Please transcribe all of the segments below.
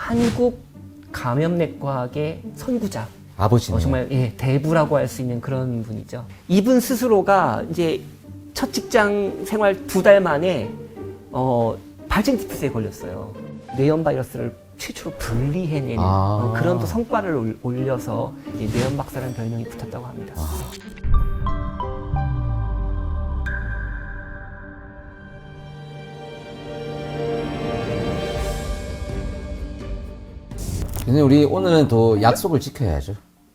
한국 감염내과학의 선구자. 아버지네. 정말 대부라고 할 수 있는 그런 분이죠. 이분 스스로가 이제 첫 직장 생활 2달 만에 발진티푸스에 걸렸어요. 뇌염 바이러스를 최초로 분리해내는 그런 또 성과를 올려서 뇌염 박사라는 별명이 붙었다고 합니다. 근데 우리 오늘은 또 약속을 지켜야죠.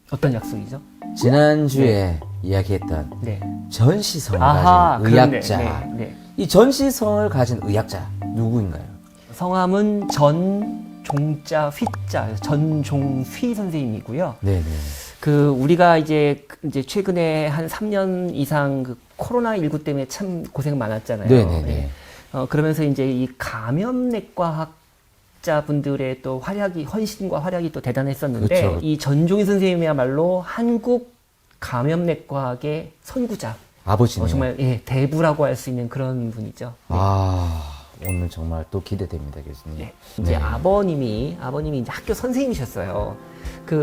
어떤 약속이죠? 지난주에 이야기했던 네. 전시성을 아하, 가진 의학자. 그렇네. 네. 이 전시성을 가진 의학자 누구인가요? 성함은 전종자 휘자, 전종휘 선생님이고요. 네네. 우리가 이제 최근에 한 3년 이상 코로나19 때문에 참 고생 많았잖아요. 네네네. 그러면서 이제 이 감염내과학자분들의 또 헌신과 활약이 또 대단했었는데, 그렇죠. 이 전종희 선생님이야말로 한국 감염내과학의 선구자. 아버지네. 정말 대부라고 할 수 있는 그런 분이죠. 네. 오늘 정말 또 기대됩니다, 교수님. 네. 이제 아버님이 이제 학교 선생님이셨어요.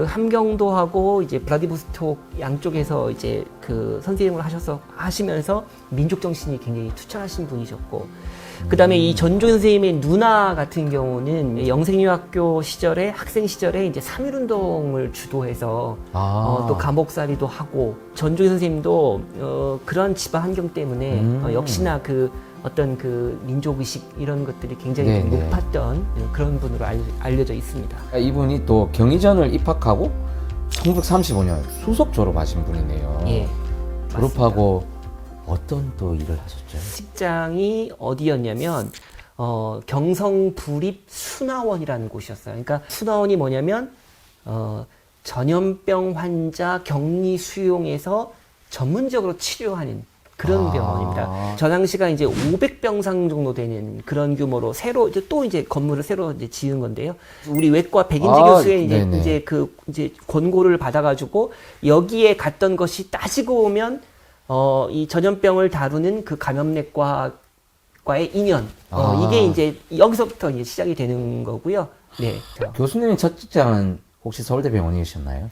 함경도하고 이제 블라디보스톡 양쪽에서 이제 선생님을 하시면서 민족 정신이 굉장히 투철하신 분이셨고, 그다음에 이 전종희 선생님의 누나 같은 경우는 영생유학교 시절에 학생 시절에 이제 3.1운동을 주도해서 또 감옥살이도 하고, 전종희 선생님도 그런 집안 환경 때문에 역시나 어떤 민족의식 이런 것들이 굉장히 높았던 그런 분으로 알려져 있습니다. 이분이 또 경희전을 입학하고 1935년 수석 졸업하신 분이네요. 예, 졸업하고 어떤 또 일을 하셨죠? 직장이 어디였냐면 경성 부립 순화원이라는 곳이었어요. 그러니까 순화원이 뭐냐면 전염병 환자 격리 수용해서 전문적으로 치료하는 그런 병원입니다. 저 당시가 이제 500병상 정도 되는 그런 규모로 새로 이제 건물을 새로 이제 지은 건데요. 우리 외과 백인지 교수의 이제 권고를 받아가지고 여기에 갔던 것이 따지고 보면 이 전염병을 다루는 감염내과과의 인연. 이게 이제 여기서부터 이제 시작이 되는 거고요. 네. 교수님의 첫 직장은 혹시 서울대병원이셨나요?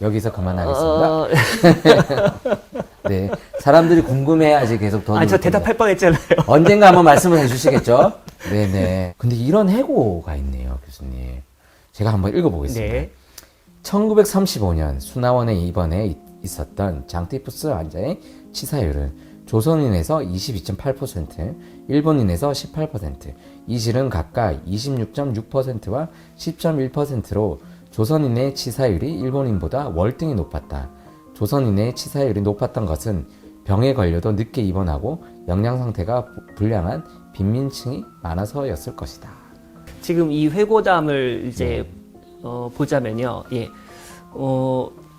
여기서 그만하겠습니다. 네. 사람들이 궁금해야지 계속 더. 저 대답할 뻔했잖아요. 언젠가 한번 말씀을 해주시겠죠? 네네. 근데 이런 해고가 있네요, 교수님. 제가 한번 읽어보겠습니다. 네. 1935년 순화원에 입원해 있었던 장티푸스 환자의 치사율은 조선인에서 22.8%, 일본인에서 18%, 이실은 각각 26.6%와 10.1%로 조선인의 치사율이 일본인보다 월등히 높았다. 조선인의 치사율이 높았던 것은 병에 걸려도 늦게 입원하고 영양 상태가 불량한 빈민층이 많아서였을 것이다. 지금 이 회고담을 이제 보자면요.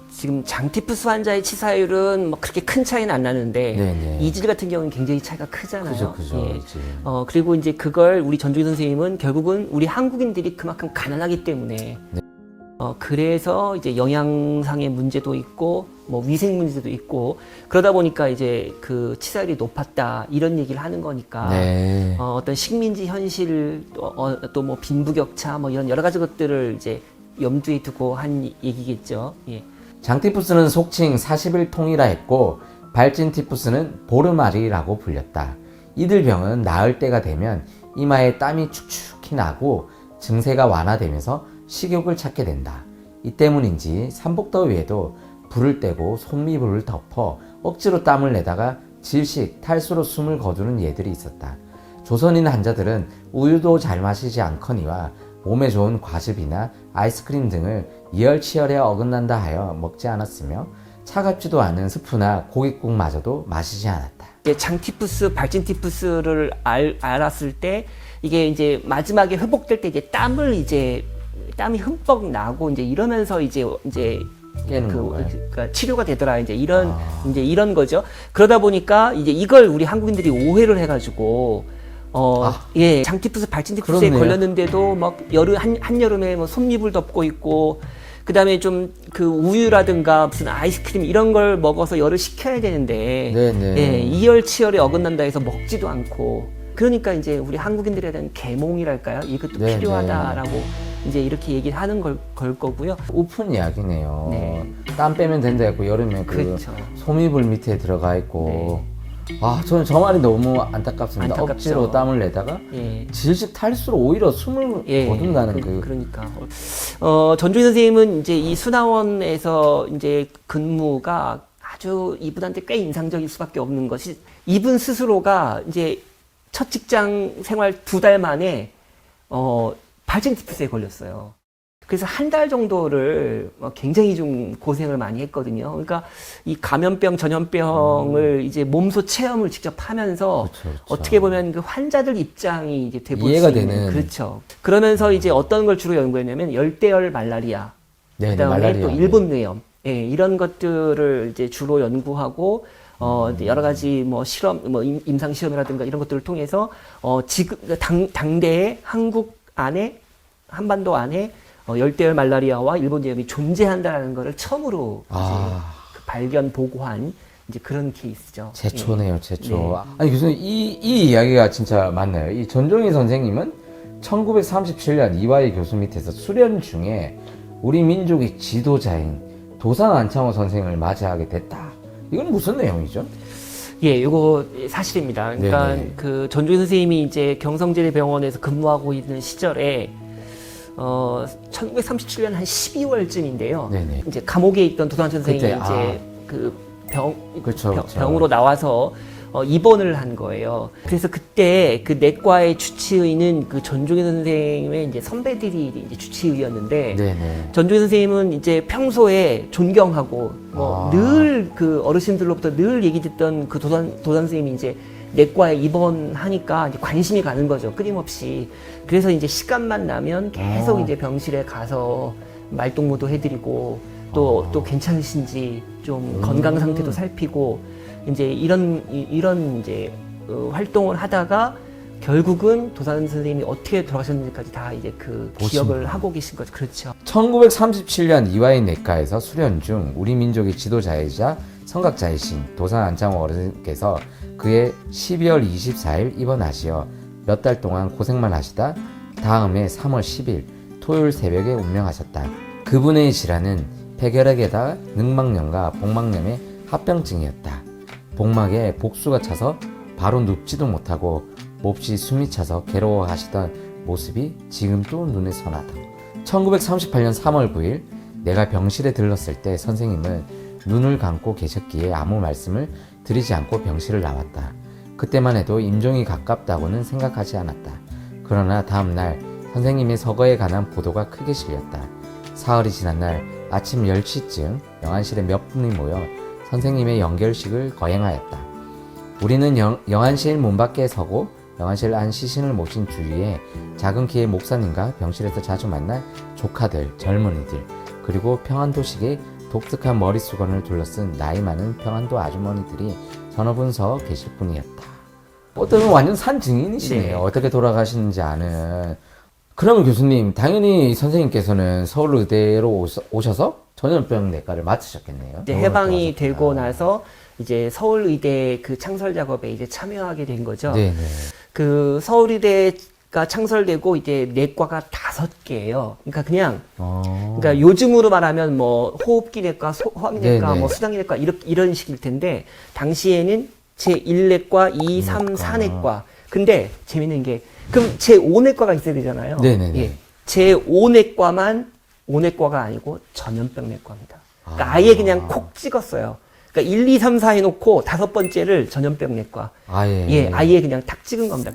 지금 장티푸스 환자의 치사율은 뭐 그렇게 큰 차이는 안 나는데 이질 같은 경우는 굉장히 차이가 크잖아요. 그죠. 그리고 이제 그걸 우리 전종희 선생님은 결국은 우리 한국인들이 그만큼 가난하기 때문에 그래서 이제 영양상의 문제도 있고 뭐 위생 문제도 있고 그러다 보니까 이제 치사율이 높았다 이런 얘기를 하는 거니까 어떤 식민지 현실 또 뭐 빈부격차 뭐 이런 여러 가지 것들을 이제 염두에 두고 한 얘기겠죠. 예. 장티푸스는 속칭 41통이라 했고 발진티푸스는 보르마리라고 불렸다. 이들 병은 나을 때가 되면 이마에 땀이 축축히 나고 증세가 완화되면서 식욕을 찾게 된다. 이 때문인지 삼복더위에도 불을 떼고 손미불을 덮어 억지로 땀을 내다가 질식, 탈수로 숨을 거두는 예들이 있었다. 조선인 환자들은 우유도 잘 마시지 않거니와 몸에 좋은 과즙이나 아이스크림 등을 이열치열에 어긋난다 하여 먹지 않았으며 차갑지도 않은 스프나 고깃국마저도 마시지 않았다. 장티푸스, 발진티푸스를 알았을 때 이게 이제 마지막에 회복될 때 이제 땀이 흠뻑 나고 이제 이러면서 이제 그러니까 치료가 되더라 이제 이런 거죠. 그러다 보니까 이제 이걸 우리 한국인들이 오해를 해가지고 장티푸스, 발진티푸스에 걸렸는데도 막 한여름에 뭐 손미불 덮고 있고 그다음에 좀 우유라든가 무슨 아이스크림 이런 걸 먹어서 열을 식혀야 되는데 이열치열에 어긋난다 해서 먹지도 않고 그러니까 이제 우리 한국인들에 대한 계몽이랄까요? 이것도 네, 필요하다라고 이제 이렇게 얘기를 하는 걸 거고요. 오픈 이야기네요. 네. 땀 빼면 된다 했고 여름에 그 그렇죠. 소미불 밑에 들어가 있고 아 저는 저 말이 너무 안타깝습니다. 안타깝죠. 억지로 땀을 내다가 예. 질질 탈수록 오히려 숨을 거둔다는 그러니까 전종희 선생님은 이제 이 수나원에서 이제 근무가 아주 이분한테 꽤 인상적일 수밖에 없는 것이 이분 스스로가 이제 첫 직장 생활 2달 만에 발진 티푸스에 걸렸어요. 그래서 한 달 정도를 굉장히 좀 고생을 많이 했거든요. 그러니까 이 감염병, 전염병을 이제 몸소 체험을 직접 하면서 그렇죠. 어떻게 보면 그 환자들 입장이 이제 돼볼 이해가 수 있는 되는. 그렇죠. 그러면 이제 어떤 걸 주로 연구했냐면 열대열 말라리아, 네, 그다음에 말라리아. 또 일본 뇌염, 예, 이런 것들을 이제 주로 연구하고 이제 여러 가지 뭐 실험, 뭐 임상 시험이라든가 이런 것들을 통해서 지금 당대에 한국 안에 한반도 안에 열대열 말라리아와 일본 뇌염이 존재한다는 것을 처음으로 이제 그 발견 보고한 이제 그런 케이스죠. 제초네요, 제초. 네. 아니 교수님 이 이야기가 진짜 맞나요? 이 전종희 선생님은 1937년 이화희 교수 밑에서 수련 중에 우리 민족의 지도자인 도산 안창호 선생을 맞이하게 됐다. 이건 무슨 내용이죠? 예, 이거 사실입니다. 그러니까 네네. 그 전종희 선생님이 이제 경성제일병원에서 근무하고 있는 시절에 1937년 한 12월쯤인데요. 네네. 이제 감옥에 있던 도산 선생이 그때, 이제 그 그쵸. 병으로 나와서 입원을 한 거예요. 그래서 그때 그 내과의 주치의는 그 전종희 선생님의 이제 선배들이 이제 주치의였는데 네네. 전종희 선생님은 이제 평소에 존경하고 늘 그 어르신들로부터 늘 얘기 듣던 그 도산 선생님이 이제 내과에 입원하니까 이제 관심이 가는 거죠. 끊임없이. 그래서 이제 시간만 나면 계속 이제 병실에 가서 말동무도 해드리고 또 괜찮으신지 좀 건강 상태도 살피고 이제 이런 이제 활동을 하다가 결국은 도산 선생님이 어떻게 돌아가셨는지까지 다 이제 그 기억을 하고 계신 거죠. 그렇죠. 1937년 이화인 내과에서 수련 중 우리 민족의 지도자이자 성각자이신 도산 안창호 어르신께서 그해 12월 24일 입원하시어 몇 달 동안 고생만 하시다 다음해 3월 10일 토요일 새벽에 운명하셨다. 그분의 질환은 폐결핵에다가 늑막염과 복막염의 합병증이었다. 복막에 복수가 차서 바로 눕지도 못하고 몹시 숨이 차서 괴로워하시던 모습이 지금도 눈에 선하다. 1938년 3월 9일 내가 병실에 들렀을 때 선생님은 눈을 감고 계셨기에 아무 말씀을 드리지 않고 병실을 나왔다. 그때만 해도 임종이 가깝다고는 생각하지 않았다. 그러나 다음날 선생님의 서거에 관한 보도가 크게 실렸다. 사흘이 지난 날 아침 10시쯤 영안실에 몇 분이 모여 선생님의 연결식을 거행하였다. 우리는 영안실 문 밖에 서고 영안실 안 시신을 모신 주위에 작은 키의 목사님과 병실에서 자주 만날 조카들, 젊은이들, 그리고 평안도식의 독특한 머리수건을 둘러쓴 나이 많은 평안도 아주머니들이 서너 분 서 계실 뿐이었다. 어떤 완전 산 증인이시네요. 네. 어떻게 돌아가시는지 아는. 그러면 교수님, 당연히 선생님께서는 서울의대로 오셔서 전염병 내과를 맡으셨겠네요. 이제 해방이 되고 나서 이제 서울의대 그 창설 작업에 이제 참여하게 된 거죠. 네네. 그 서울의대가 창설되고 이제 내과가 5개예요. 그러니까 그냥 그러니까 요즘으로 말하면 뭐 호흡기 내과, 소화기내과, 네네. 뭐 수당기내과 이런 식일 텐데 당시에는 제1내과, 2, 3, 4내과. 근데 재밌는 게 그럼 제5내과가 있어야 되잖아요. 네네네. 예. 제5내과만 5내과가 아니고 전염병 내과입니다. 그러니까 아예 그냥 콕 찍었어요. 그러니까 1, 2, 3, 4 해놓고 5번째를 전염병 내과. 아예. 예, 아예 그냥 탁 찍은 겁니다.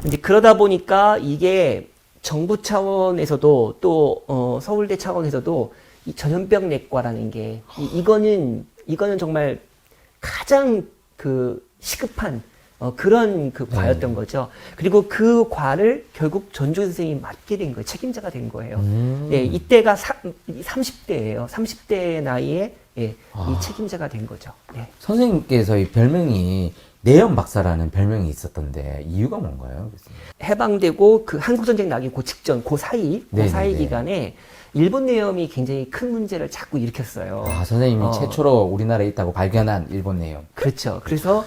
이제 그러다 보니까 이게 정부 차원에서도 또 서울대 차원에서도 이 전염병 내과라는 게 이거는 정말 가장 그 시급한 그런 그 과였던 거죠. 그리고 그 과를 결국 전조 선생님이 맡게 된 거예요. 책임자가 된 거예요. 예, 이때가 30대예요. 30대 나이에 이 책임자가 된 거죠. 네. 선생님께서 이 별명이 내연 박사라는 별명이 있었던데 이유가 뭔가요? 해방되고 그 한국전쟁 나기 그 직전, 그 사이 네네네. 기간에 일본 내염이 굉장히 큰 문제를 자꾸 일으켰어요. 선생님이 최초로 우리나라에 있다고 발견한 일본 내용. 그렇죠. 그래서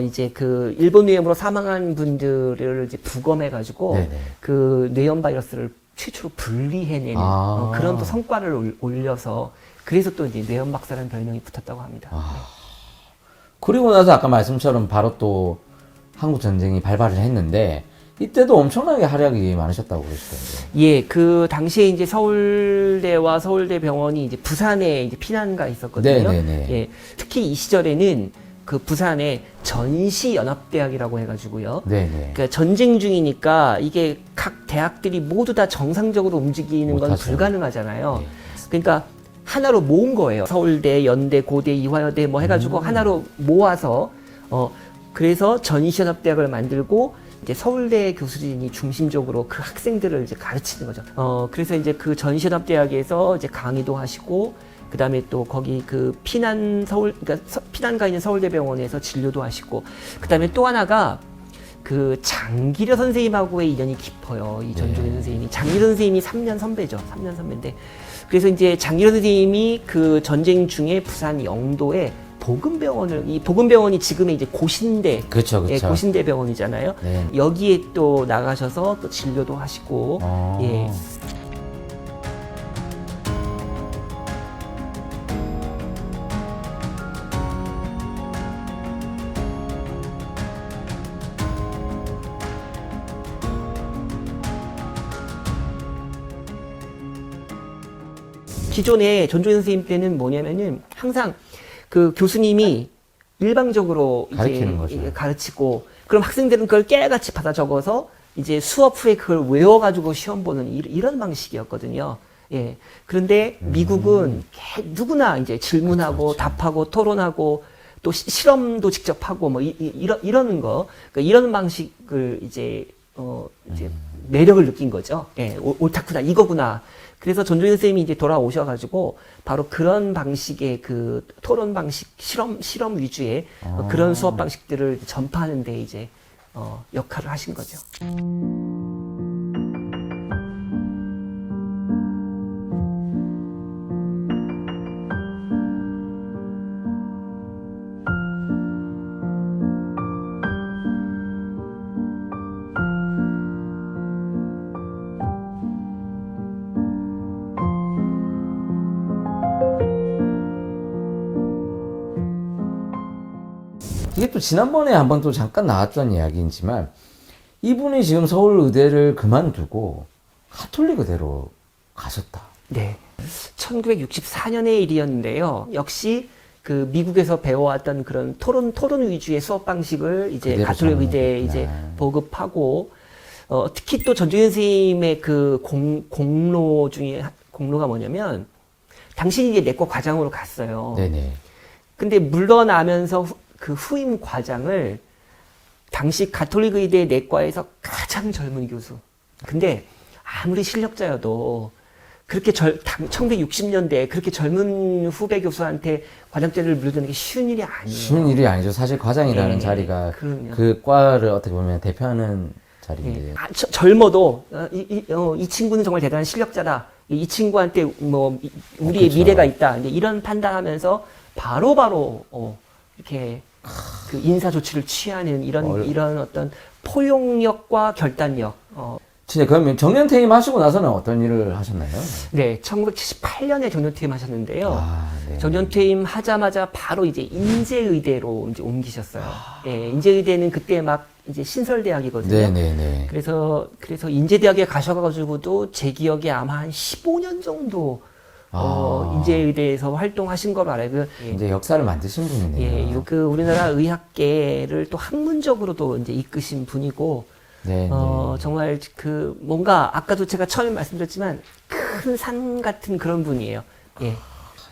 이제 그 일본 뇌염으로 사망한 분들을 이제 부검해가지고 네네. 그 뇌염 바이러스를 최초로 분리해내는 그런 또 성과를 올려서 그래서 또 이제 뇌염 박사라는 별명이 붙었다고 합니다. 그리고 나서 아까 말씀처럼 바로 또 한국 전쟁이 발발을 했는데 이때도 엄청나게 활약이 많으셨다고 그러시던데. 예, 그 당시에 이제 서울대와 서울대병원이 이제 부산에 이제 피난가 있었거든요. 네네네. 예, 특히 이 시절에는 그 부산에 전시연합대학이라고 해가지고요. 네네. 그러니까 전쟁 중이니까 이게 각 대학들이 모두 다 정상적으로 움직이는 건 못하죠. 불가능하잖아요. 네. 그러니까 하나로 모은 거예요. 서울대, 연대, 고대, 이화여대 뭐 해가지고 하나로 모아서 그래서 전시연합대학을 만들고 이제 서울대 교수진이 중심적으로 그 학생들을 이제 가르치는 거죠. 그래서 이제 그 전시연합대학에서 이제 강의도 하시고 그 다음에 또 거기 그 그러니까 피난가 있는 서울대병원에서 진료도 하시고 그 다음에 또 하나가 그 장기려 선생님하고의 인연이 깊어요. 이 전종현 선생님이. 장기려 선생님이 3년 선배죠. 3년 선배인데. 그래서 이제 장기려 선생님이 그 전쟁 중에 부산 영도에 이 보건병원이 지금의 이제 고신대. 그쵸. 예, 고신대 병원이잖아요. 네. 여기에 또 나가셔서 또 진료도 하시고. 예. 기존에 전종현 선생님 때는 뭐냐면은 항상 그 교수님이 일방적으로 가르치는 거죠. 가르치고 그럼 학생들은 그걸 깨알같이 받아 적어서 이제 수업 후에 그걸 외워가지고 시험 보는 이런 방식이었거든요. 예. 그런데 미국은 누구나 이제 질문하고 그쵸. 답하고 토론하고 또 실험도 직접 하고 뭐 이러는 거 그러니까 이런 방식을 이제 매력을 느낀 거죠. 예, 옳다구나 이거구나. 그래서 전종현 선생님이 이제 돌아오셔가지고 바로 그런 방식의 그 토론 방식, 실험 위주의 그런 수업 방식들을 전파하는데 이제 역할을 하신 거죠. 이게 또 지난번에 한번 또 잠깐 나왔던 이야기이지만 이분이 지금 서울의대를 그만두고 가톨릭 의대로 가셨다. 네. 1964년의 일이었는데요. 역시 그 미국에서 배워왔던 그런 토론 위주의 수업 방식을 이제 그대로 가톨릭 의대에 전공했구나. 이제 보급하고, 특히 또 전종현 선생님의 그 공로가 뭐냐면, 당신이 이제 내과 과장으로 갔어요. 네네. 근데 물러나면서 그 후임 과장을 당시 가톨릭 의대 내과에서 가장 젊은 교수. 근데 아무리 실력자여도 그렇게 1960년대에 그렇게 젊은 후배 교수한테 과장제를 물려주는 게 쉬운 일이 아니에요. 쉬운 일이 아니죠. 사실 과장이라는 네, 자리가 그럼요. 그 과를 어떻게 보면 대표하는 자리인데. 네. 젊어도 이 친구는 정말 대단한 실력자다. 이 친구한테 뭐 우리의 그쵸. 미래가 있다. 이제 이런 판단하면서 바로 이렇게 그 인사 조치를 취하는 이런 어떤 포용력과 결단력. 진짜 그러면 정년퇴임 하시고 나서는 어떤 일을 하셨나요? 네, 1978년에 정년퇴임 하셨는데요. 네. 정년퇴임 하자마자 바로 이제 인제의대로 이제 옮기셨어요. 예, 인제의대는 그때 막 이제 신설대학이거든요. 네네네. 그래서 인제대학에 가셔가지고도 제 기억에 아마 한 15년 정도 인제의대에서 활동하신 걸로 알아요. 이제 역사를 만드신 분이네요. 예, 그 우리나라 의학계를 또 학문적으로도 이제 이끄신 분이고, 네. 정말 그 뭔가 아까도 제가 처음에 말씀드렸지만 큰 산 같은 그런 분이에요. 예.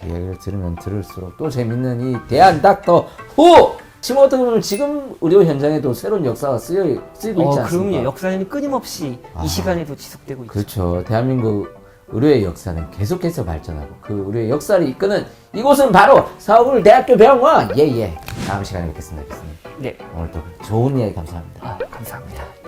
얘기를 들으면 들을수록 또 재밌는 이 대한 닥터 후 지금 어떻게 보면 지금 의료 현장에도 새로운 역사가 쓰이고 있지 않습니까? 그럼요. 역사는 끊임없이 아. 이 시간에도 지속되고 있죠. 그렇죠. 대한민국 의료의 역사는 계속해서 발전하고 그 의료의 역사를 이끄는 이곳은 바로 서울대학교 병원. 예예. 다음 시간에 뵙겠습니다, 교수님. 네. 오늘 또 좋은 이야기 감사합니다. 감사합니다.